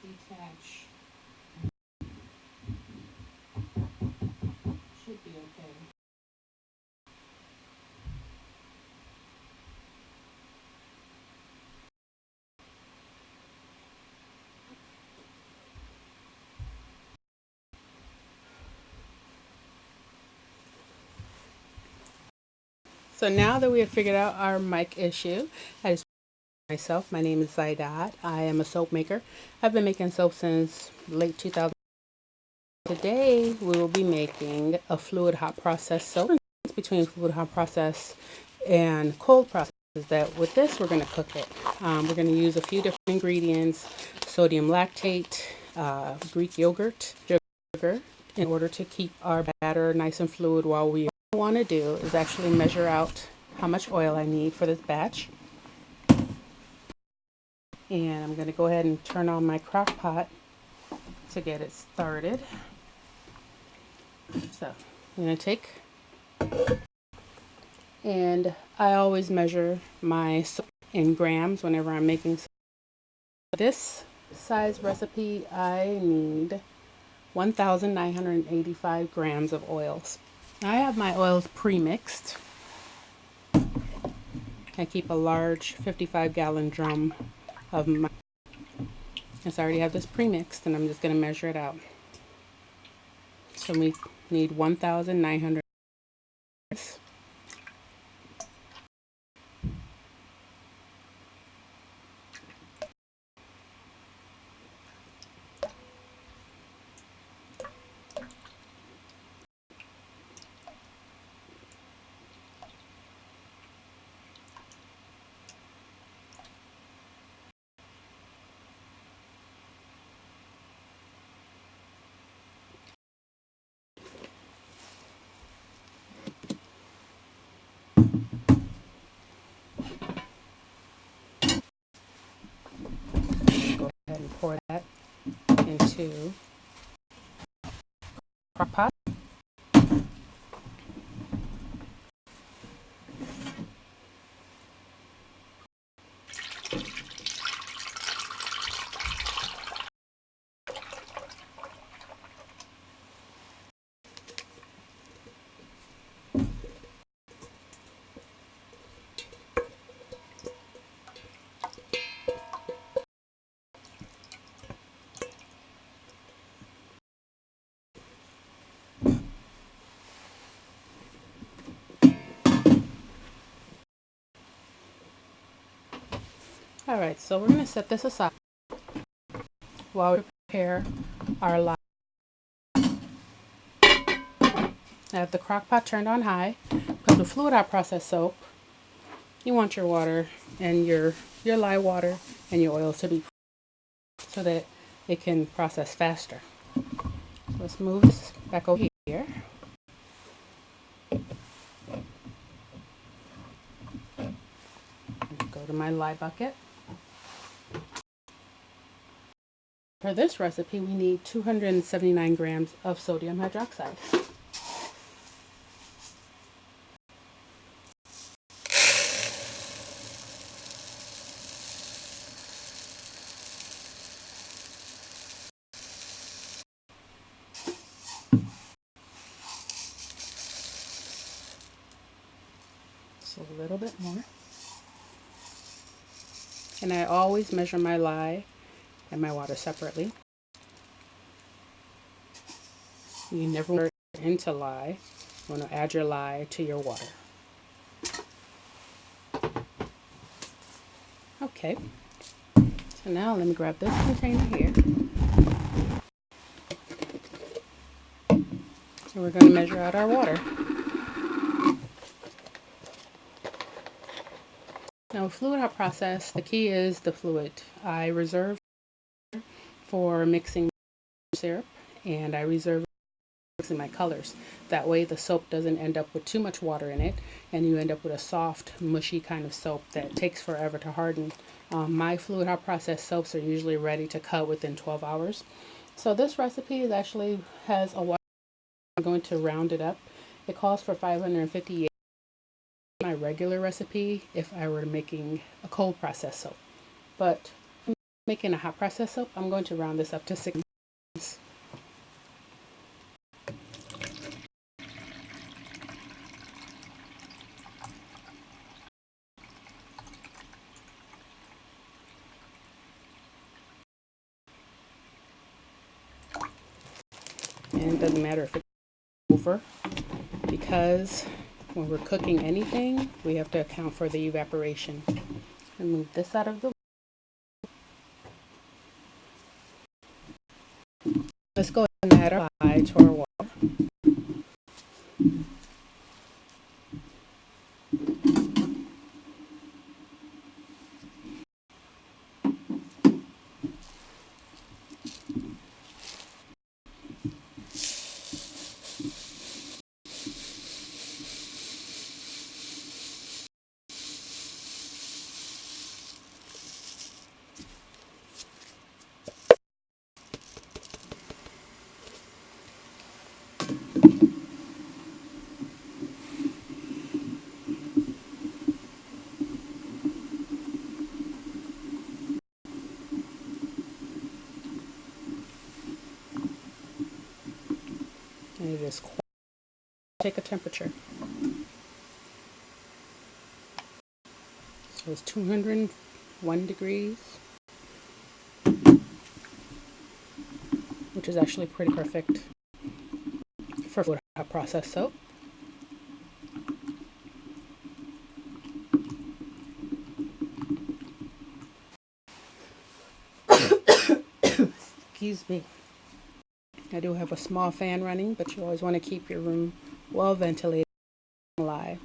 Detach. Should be okay. So now that we have figured out our mic issue, I just myself. My name is Zaidat. I am a soap maker. I've been making soap since late 2000. Today we will be making a fluid hot process soap. Between fluid hot process and cold process is that with this we're going to cook it. We're going to use a few different ingredients: sodium lactate, Greek yogurt, sugar, in order to keep our batter nice and fluid. While we want to do is actually measure out how much oil I need for this batch. And I'm going to go ahead and turn on my crock pot to get it started. So I'm going to take, and I always measure my soap in grams whenever I'm making soap. This size recipe I need 1,985 grams of oils. I have my oils pre-mixed. I keep a large 55-gallon drum of my, since I already have this pre-mixed, and I'm just going to measure it out. So we need 1,900. Go ahead and pour that into crock pot. Alright, so we're going to set this aside while we prepare our lye. I have the crock pot turned on high, because with fluid hot process soap, you want your water and your lye water and your oils to be so that it can process faster. So let's move this back over here. Go to my lye bucket. For this recipe, we need 279 grams of sodium hydroxide. Just a little bit more. And I always measure my lye and my water separately. You never want to into lye. You want to add your lye to your water. Okay. So now let me grab this container here. And we're going to measure out our water. Now, fluid hot process, the key is the fluid. I reserve for mixing syrup, and I reserve mixing my colors. That way the soap doesn't end up with too much water in it, and you end up with a soft, mushy kind of soap that takes forever to harden. My fluid hot process soaps are usually ready to cut within 12 hours. So this recipe is actually has a water. I'm going to round it up. It calls for 558. My regular recipe if I were making a cold process soap. But if I'm making a hot process soap, I'm going to round this up to 6. And it doesn't matter if it's over, because when we're cooking anything, we have to account for the evaporation. Remove this out of the. Let's go ahead and add our lye to our water. And it is take a temperature. So it's 201 degrees, which is actually pretty perfect for a processed soap. Excuse me. I do have a small fan running, but you always want to keep your room well ventilated. Lye.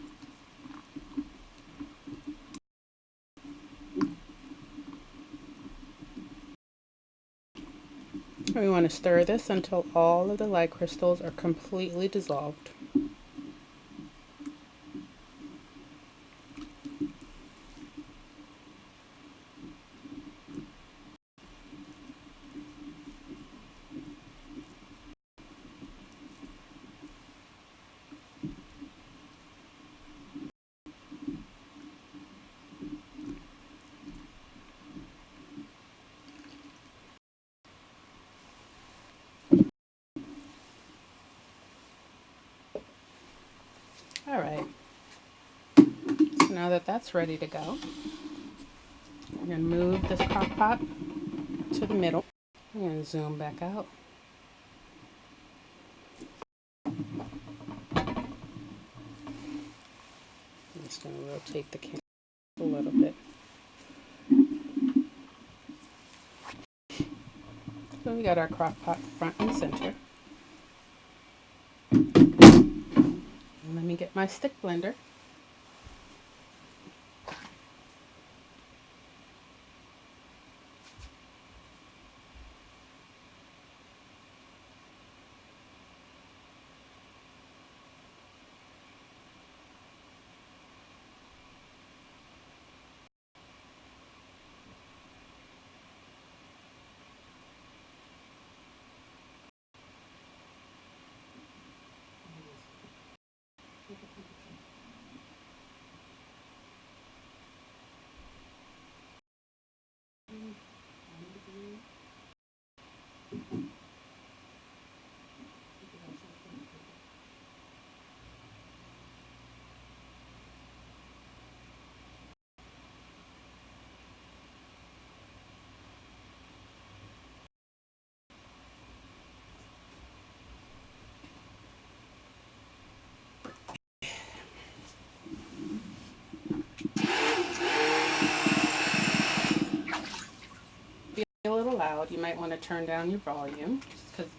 And we want to stir this until all of the lye crystals are completely dissolved. All right, so now that that's ready to go, I'm going to move this crock pot to the middle. I'm going to zoom back out. I'm just going to rotate the camera a little bit. So we got our crock pot front and center. And let me get my stick blender. A little loud, you might want to turn down your volume, because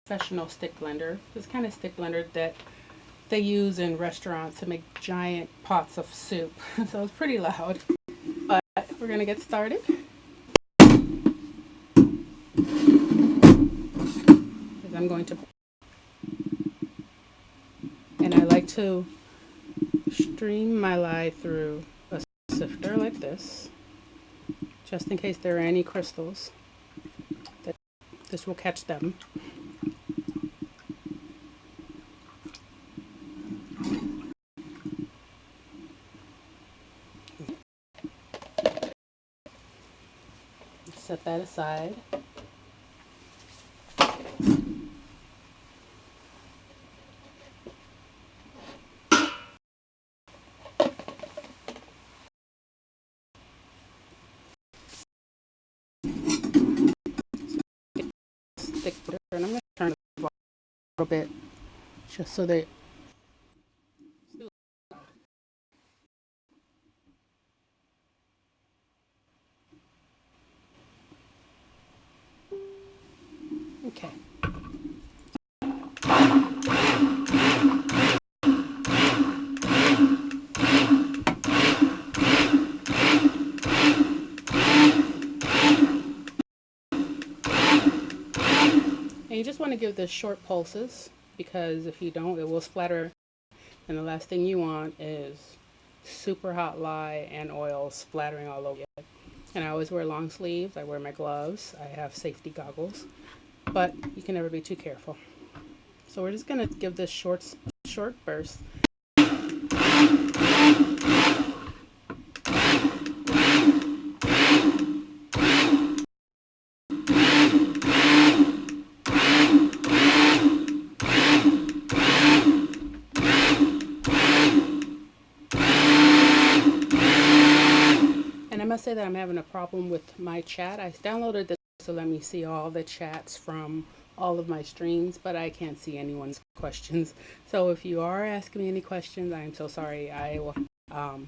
professional stick blender is kind of stick blender that they use in restaurants to make giant pots of soup. So it's pretty loud, but we're gonna get started. I'm going to, and I like to stream my lye through a sifter like this, just in case there are any crystals. This will catch them. Set that aside. Stick butter, and I'm going to turn it a little bit just so that okay. And you just want to give this short pulses, because if you don't, it will splatter. And the last thing you want is super hot lye and oil splattering all over you. And I always wear long sleeves. I wear my gloves. I have safety goggles. But you can never be too careful. So we're just going to give this short burst. I must say that I'm having a problem with my chat. I downloaded this to let me see all the chats from all of my streams, but I can't see anyone's questions. So if you are asking me any questions, I am so sorry. I will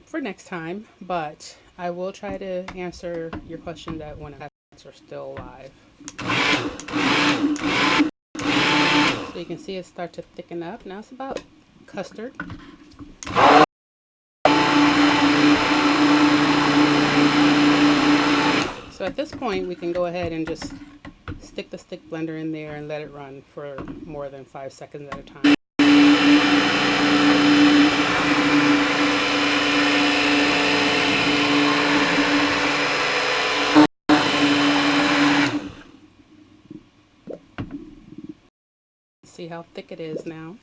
for next time, but I will try to answer your questions that when chats are still live. So you can see it start to thicken up. Now it's about custard. So at this point, we can go ahead and just stick the stick blender in there and let it run for more than 5 seconds at a time. See how thick it is now.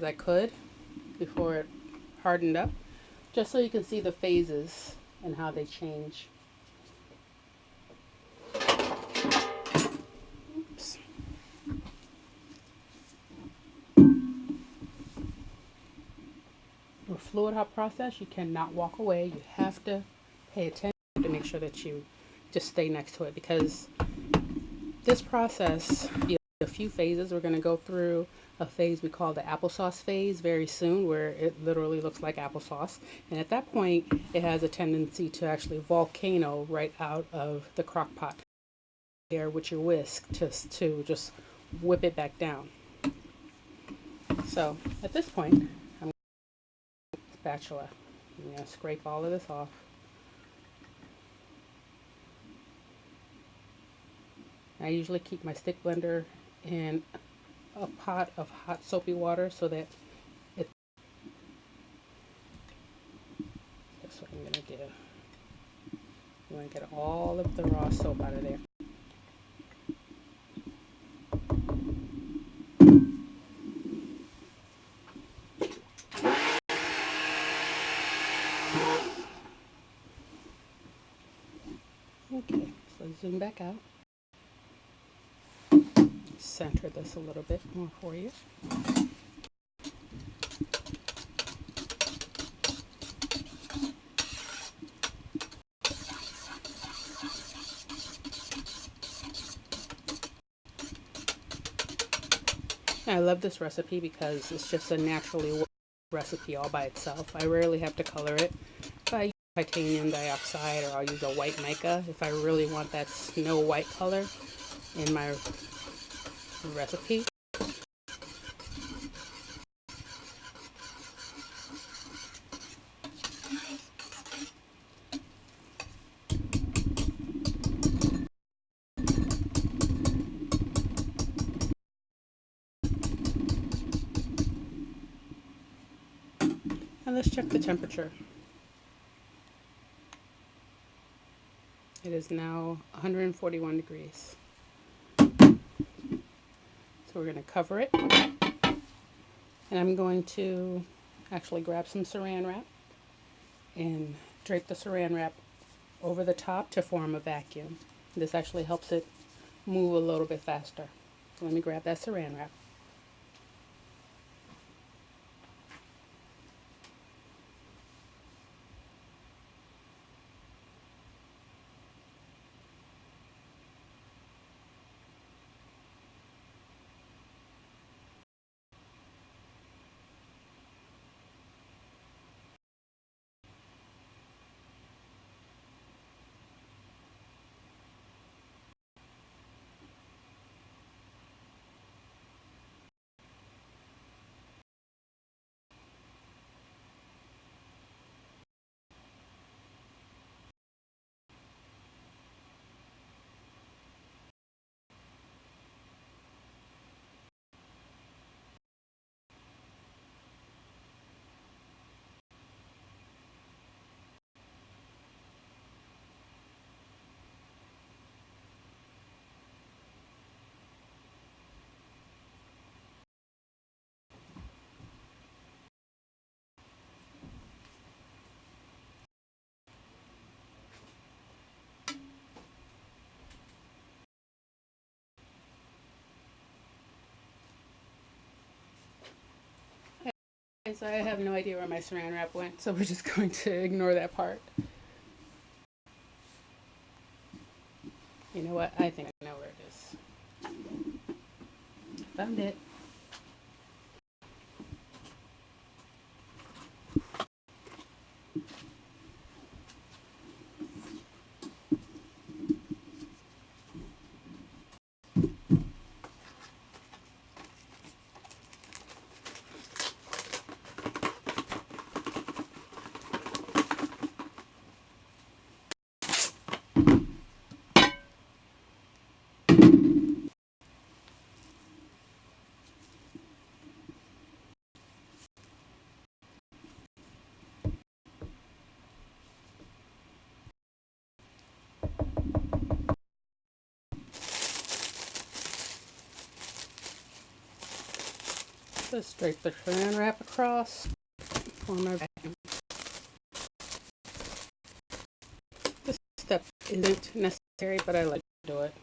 I could before it hardened up, just so you can see the phases and how they change. Oops. With fluid hop process, you cannot walk away. You have to pay attention to make sure that you just stay next to it, because this process, a few phases. We're going to go through a phase we call the applesauce phase very soon, where it literally looks like applesauce. And at that point, it has a tendency to actually volcano right out of the crock pot there with your whisk to just whip it back down. So at this point, I'm going to use a spatula. I'm going to scrape all of this off. I usually keep my stick blender in a pot of hot soapy water so that it. That's what I'm going to do. You want to get all of the raw soap out of there. Okay, so zoom back out. Center this a little bit more for you. I love this recipe because it's just a naturally recipe all by itself. I rarely have to color it. If I use titanium dioxide, or I'll use a white mica if I really want that snow white color in my recipe. let's check the temperature. It is now 141 degrees. So we're going to cover it. And I'm going to actually grab some saran wrap and drape the saran wrap over the top to form a vacuum. This actually helps it move a little bit faster. So let me grab that saran wrap. So I have no idea where my saran wrap went, so we're just going to ignore that part. You know what? I think I know where it is. Found it. Just drape the saran wrap across, form our vacuum. This step isn't necessary, but I like to do it.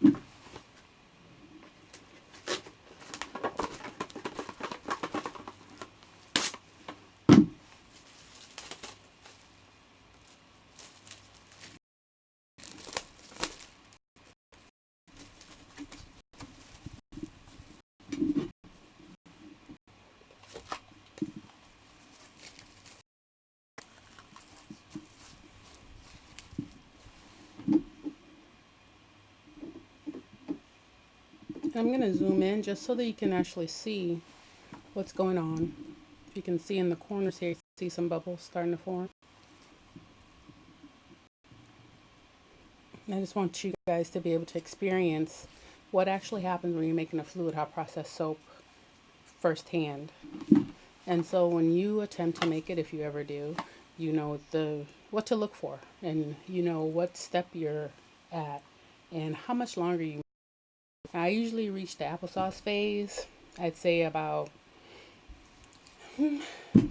I'm going to zoom in just so that you can actually see what's going on. If you can see in the corners here, you see some bubbles starting to form. And I just want you guys to be able to experience what actually happens when you're making a fluid hot process soap firsthand. And so when you attempt to make it, if you ever do, you know what to look for, and you know what step you're at and how much longer you. I usually reach the applesauce phase, I'd say about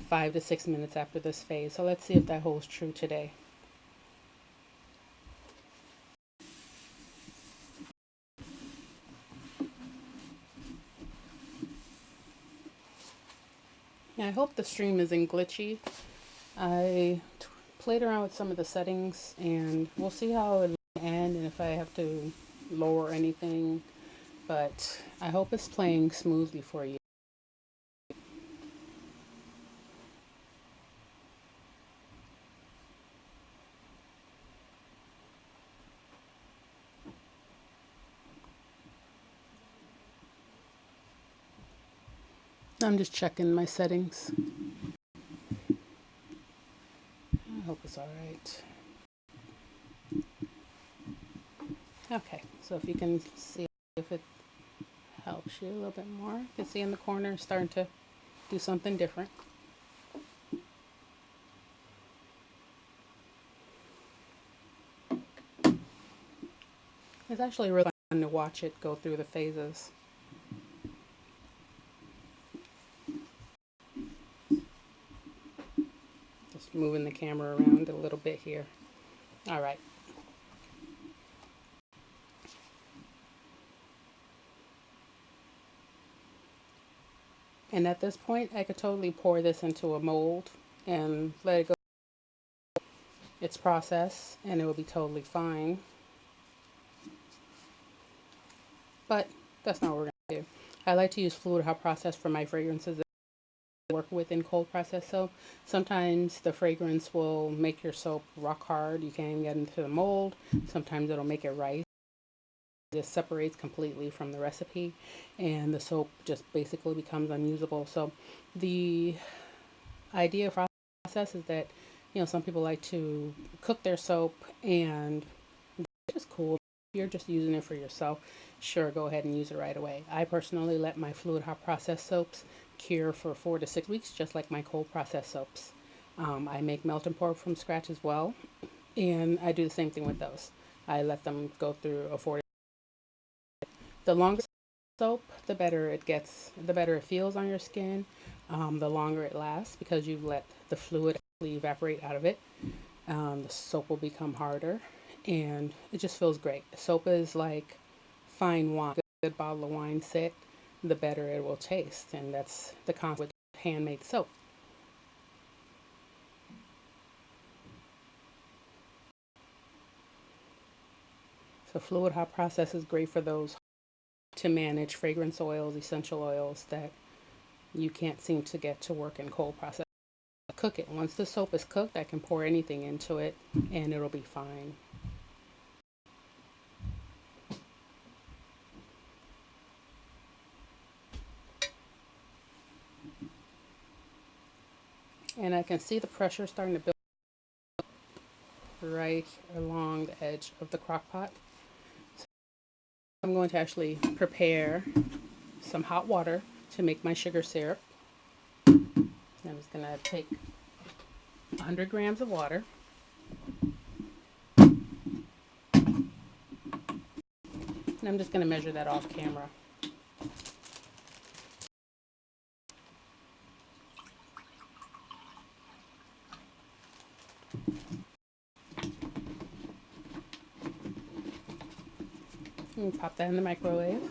5 to 6 minutes after this phase. So let's see if that holds true today. Yeah, I hope the stream isn't glitchy. I played around with some of the settings and we'll see how it ends and if I have to lower anything, but I hope it's playing smoothly for you. I'm just checking my settings. I hope it's all right. Okay, so if you can see if it helps you a little bit more, you can see in the corner starting to do something different. It's actually really fun to watch it go through the phases. Just moving the camera around a little bit here. All right. And at this point, I could totally pour this into a mold and let it go its process, and it will be totally fine. But that's not what we're going to do. I like to use fluid hot process for my fragrances that I work with in cold process soap. Sometimes the fragrance will make your soap rock hard. You can't even get into the mold. Sometimes it'll make it rice. It separates completely from the recipe, and the soap just basically becomes unusable. So the idea of process is that, some people like to cook their soap, and it's just cool. If you're just using it for yourself, sure, go ahead and use it right away. I personally let my fluid hot process soaps cure for 4 to 6 weeks, just like my cold process soaps. I make melt and pour from scratch as well, and I do the same thing with those. I let them go through a 4. The longer soap, the better it gets, the better it feels on your skin, the longer it lasts because you've let the fluid actually evaporate out of it. The soap will become harder, and it just feels great. Soap is like fine wine. A good bottle of wine sit, the better it will taste, and that's the concept with handmade soap. So fluid hot process is great for those to manage fragrance oils, essential oils that you can't seem to get to work in cold process. Cook it. Once the soap is cooked, I can pour anything into it and it'll be fine. And I can see the pressure starting to build right along the edge of the crock pot. So I'm going to actually prepare some hot water to make my sugar syrup. I'm just going to take 100 grams of water. And I'm just going to measure that off camera. And pop that in the microwave.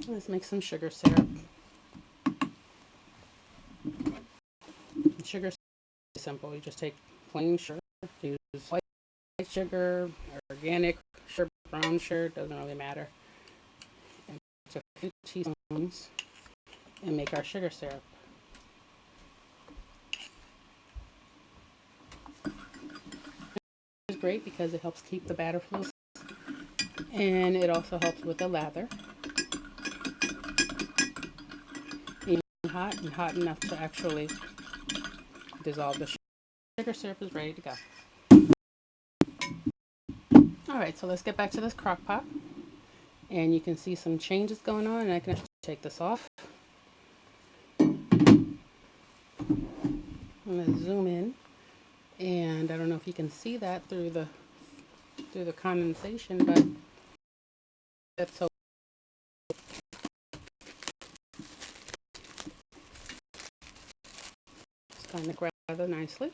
Let's make some sugar syrup. Sugar syrup is simple. You just take plain sugar, use white sugar, organic sugar, brown sugar, doesn't really matter. And take a few teaspoons and make our sugar syrup. It's great because it helps keep the batter loose, and it also helps with the lather. Hot and hot enough to actually dissolve the sugar. Sugar syrup is ready to go. Alright, so let's get back to this crock pot. And you can see some changes going on, and I can actually take this off. I'm going to zoom in, and I don't know if you can see that through the condensation, but that's so it's going to grab rather nicely.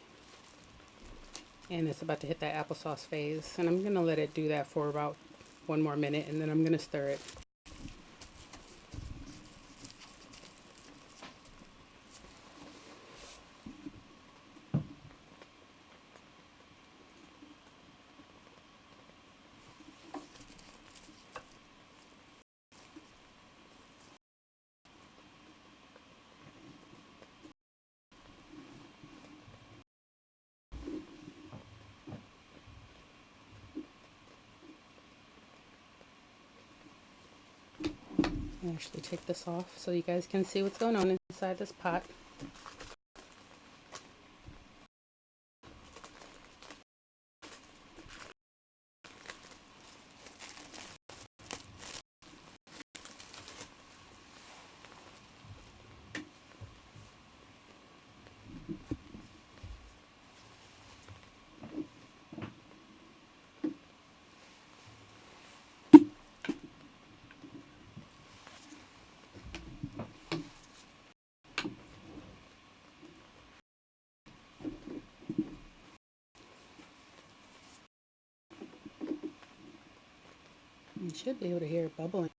And it's about to hit that applesauce phase, and I'm going to let it do that for about 1 more minute, and then I'm going to stir it. Actually take this off so you guys can see what's going on inside this pot. You should be able to hear it bubbling.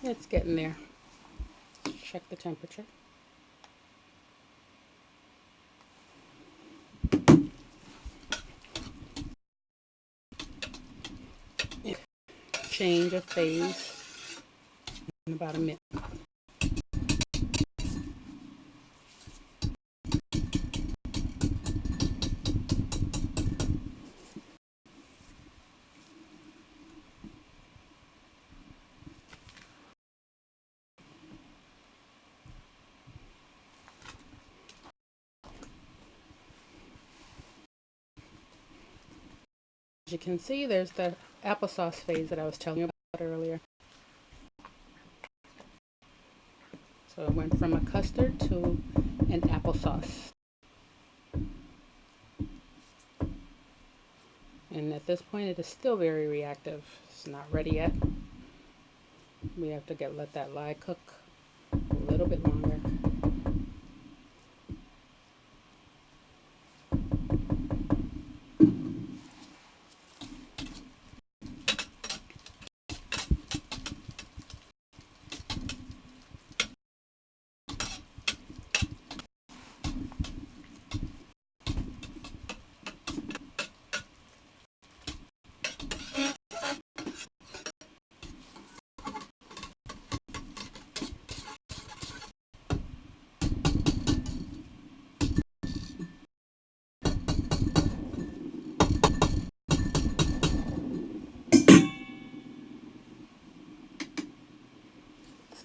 It's getting there. Check the temperature. Change of phase in about a minute. As you can see, there's the applesauce phase that I was telling you about earlier. So it went from a custard to an applesauce. And at this point, it is still very reactive. It's not ready yet. We have to let that lye cook a little bit longer.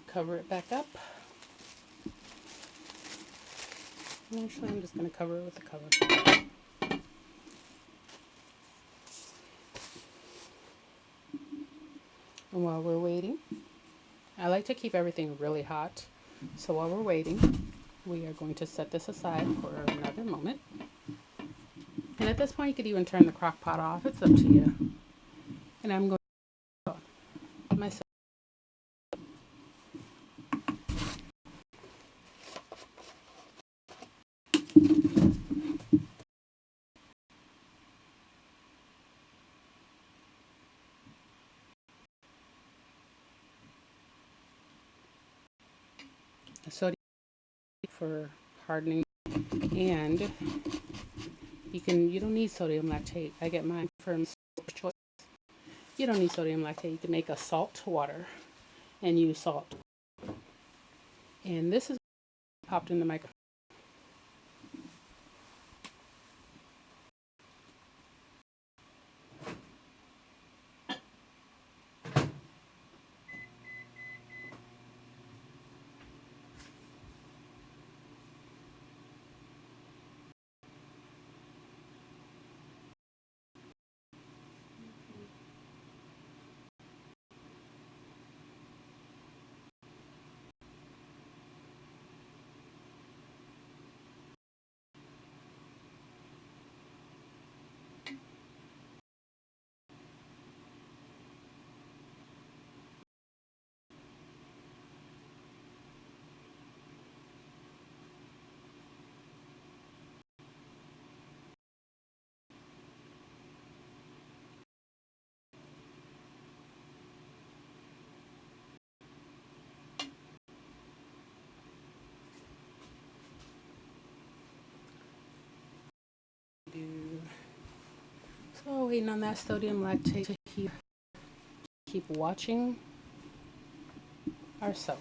Cover it back up. Actually, I'm just going to cover it with the cover. And while we're waiting, I like to keep everything really hot. So while we're waiting, we are going to set this aside for another moment. And at this point, you could even turn the crock pot off. It's up to you. And I'm going to myself. Sodium for hardening, and you don't need sodium lactate. I get mine from Choice. You don't need sodium lactate. You can make a salt water and use salt. And this is popped in the microwave. So waiting on that sodium lactate to keep watching our soap.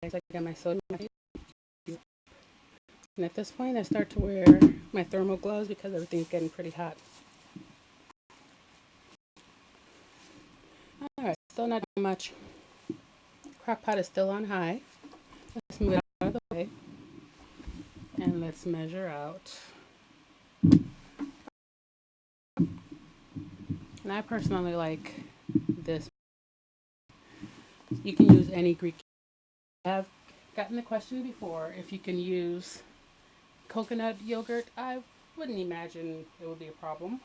Right, so I got my sodium lactate. And at this point, I start to wear my thermal gloves because everything's getting pretty hot. Still not doing much. Crock pot is still on high. Let's move it out of the way. And let's measure out. And I personally like this. You can use any Greek. I've gotten the question before if you can use coconut yogurt. I wouldn't imagine it would be a problem.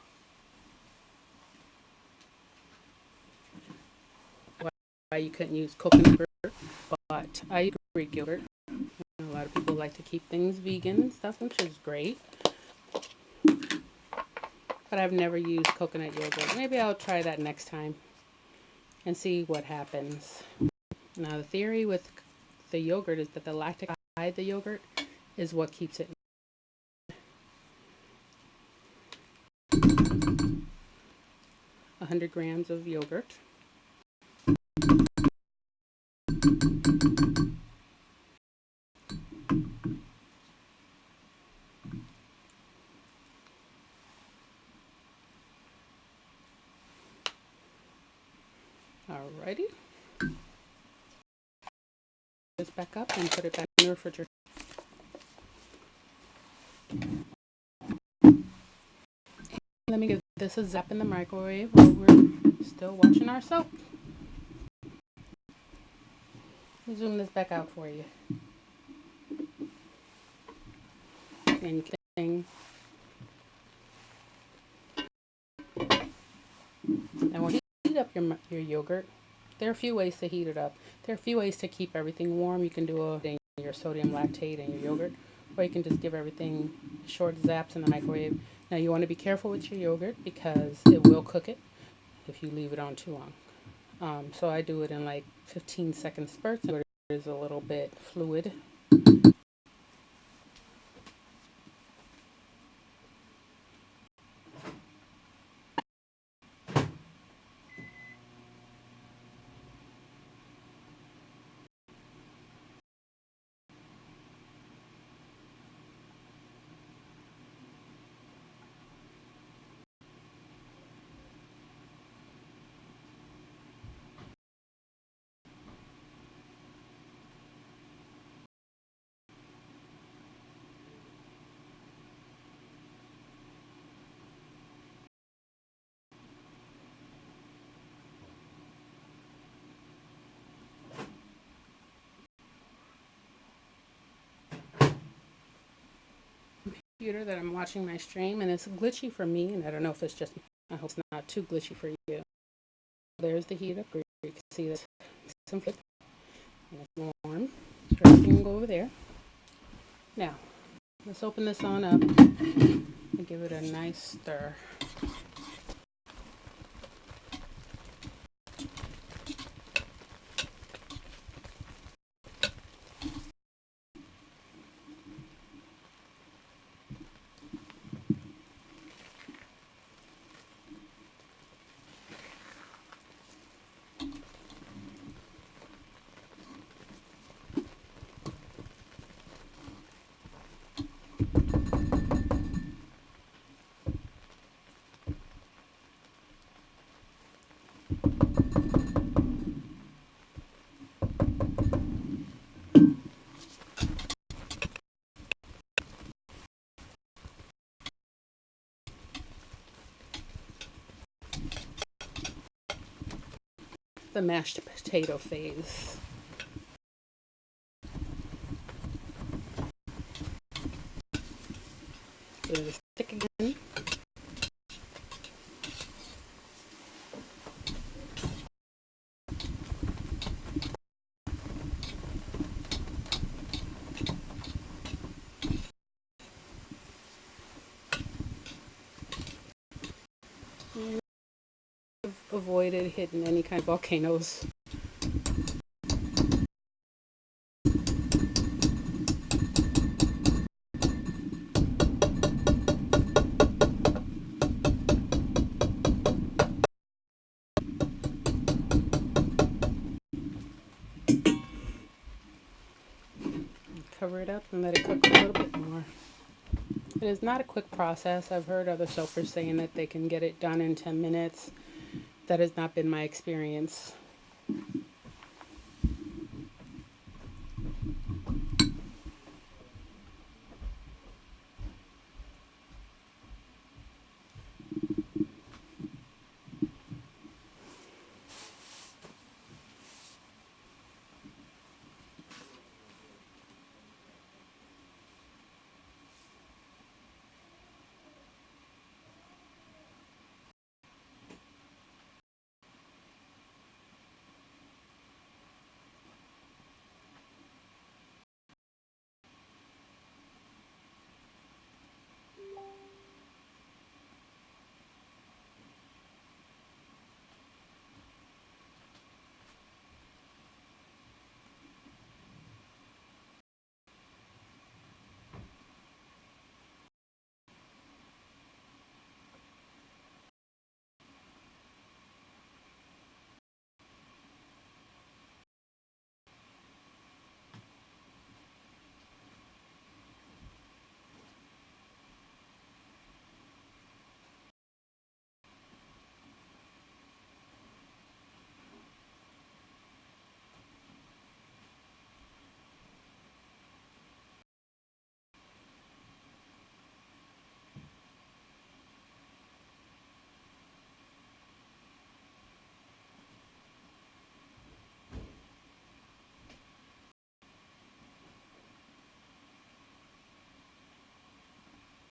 Why you couldn't use coconut yogurt, but I use Greek yogurt. A lot of people like to keep things vegan and stuff, which is great. But I've never used coconut yogurt. Maybe I'll try that next time and see what happens. Now, the theory with the yogurt is that the lactic acid, the yogurt, is what keeps it. 100 grams of yogurt. Alrighty. This back up and put it back in the refrigerator. Let me give this a zap in the microwave while we're still watching our soap. Zoom this back out for you. And you can. And when you heat up your yogurt, there are a few ways to heat it up. There are a few ways to keep everything warm. You can do your sodium lactate and your yogurt, or you can just give everything short zaps in the microwave. Now you want to be careful with your yogurt because it will cook it if you leave it on too long. So I do it in like 15-second spurts. It is a little bit fluid. Computer that I'm watching my stream, and it's glitchy for me, and I don't know if it's just, I hope it's not too glitchy for you. There's the heat up. You can see this some and it's warm, so everything can go over there. Now let's open this on up and give it a nice stir. The mashed potato phase. Do the stick again. Avoided hitting any kind of volcanoes. Cover it up and let it cook a little bit more. It is not a quick process. I've heard other soapers saying that they can get it done in 10 minutes. That has not been my experience.